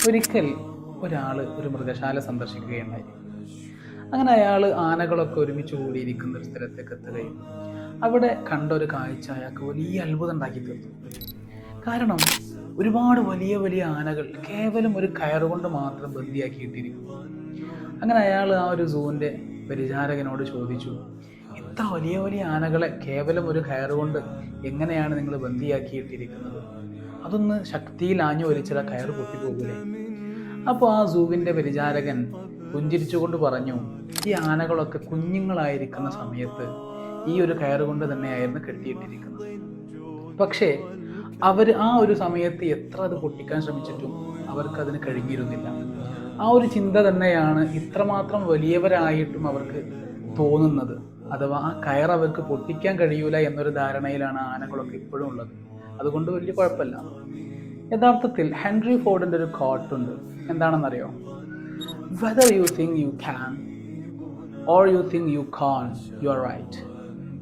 ഒരിക്കൽ ഒരാൾ ഒരു മൃഗശാല സന്ദർശിക്കുകയുണ്ടായി. അങ്ങനെ അയാൾ ആനകളൊക്കെ ഒരുമിച്ച് കൂടിയിരിക്കുന്ന ഒരു സ്ഥലത്തേക്ക് എത്തുകയും അവിടെ കണ്ട ഒരു കാഴ്ച അയാൾക്ക് വലിയ അത്ഭുതം ഉണ്ടാക്കി തീർത്തു. കാരണം ഒരുപാട് വലിയ വലിയ ആനകൾ കേവലം ഒരു കയറുകൊണ്ട് മാത്രം ബന്ദിയാക്കിയിട്ടിരിക്കുന്നു. അങ്ങനെ അയാൾ ആ ഒരു സൂവിൻ്റെ പരിചാരകനോട് ചോദിച്ചു, ഇത്ര വലിയ വലിയ ആനകളെ കേവലം ഒരു കയറുകൊണ്ട് എങ്ങനെയാണ് നിങ്ങൾ ബന്ദിയാക്കിയിട്ടിരിക്കുന്നത്? അതൊന്ന് ശക്തിയിൽ ആഞ്ഞു വലിച്ചാൽ കയറ് പൊട്ടിപ്പോകൂലേ? അപ്പോൾ ആ സൂവിൻ്റെ പരിചാരകൻ പുഞ്ചിരിച്ചുകൊണ്ട് പറഞ്ഞു, ഈ ആനകളൊക്കെ കുഞ്ഞുങ്ങളായിരിക്കുന്ന സമയത്ത് ഈ ഒരു കയറുകൊണ്ട് തന്നെയായിരുന്നു കെട്ടിയിട്ടിരിക്കുന്നത്. പക്ഷേ അവർ ആ ഒരു സമയത്ത് എത്ര അത് പൊട്ടിക്കാൻ ശ്രമിച്ചിട്ടും അവർക്കതിന് കഴിഞ്ഞിരുന്നില്ല. ആ ഒരു ചിന്ത തന്നെയാണ് ഇത്രമാത്രം വലിയവരായിട്ടും അവർക്ക് തോന്നുന്നത്. അഥവാ ആ കയർ അവർക്ക് പൊട്ടിക്കാൻ കഴിയൂല എന്നൊരു ധാരണയിലാണ് ആനകളൊക്കെ ഇപ്പോഴും ഉള്ളത്. അതുകൊണ്ട് വലിയ കുഴപ്പമില്ല. യഥാർത്ഥത്തിൽ ഹെൻറി ഫോർഡിൻ്റെ ഒരു കോട്ടുണ്ട്. എന്താണെന്നറിയോ? Whether you think you can or you think you can't, you are right.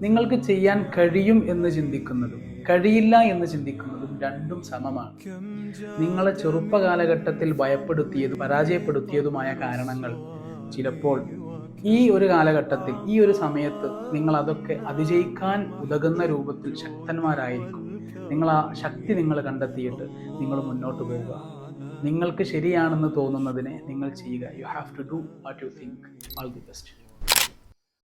നിങ്ങൾക്ക് ചെയ്യാൻ കഴിയും എന്ന് ചിന്തിക്കുന്നതും കഴിയില്ല എന്ന് ചിന്തിക്കുന്നതും രണ്ടും സമമാണ്. നിങ്ങളെ ചെറുപ്പകാലഘട്ടത്തിൽ ഭയപ്പെടുത്തിയതും പരാജയപ്പെടുത്തിയതുമായ കാരണങ്ങൾ ചിലപ്പോൾ ഈ ഒരു കാലഘട്ടത്തിൽ ഈ ഒരു സമയത്ത് നിങ്ങൾ അതൊക്കെ അതിജയിക്കാൻ ഉതകുന്ന രൂപത്തിൽ ശക്തന്മാരായിരിക്കും. നിങ്ങൾ ആ ശക്തി നിങ്ങൾ കണ്ടെത്തിയിട്ട് നിങ്ങൾ മുന്നോട്ട് പോവുക. നിങ്ങൾക്ക് ശരിയാണെന്ന് തോന്നുന്നതിനെ നിങ്ങൾ ചെയ്യുക. You have to do what you think. All the best.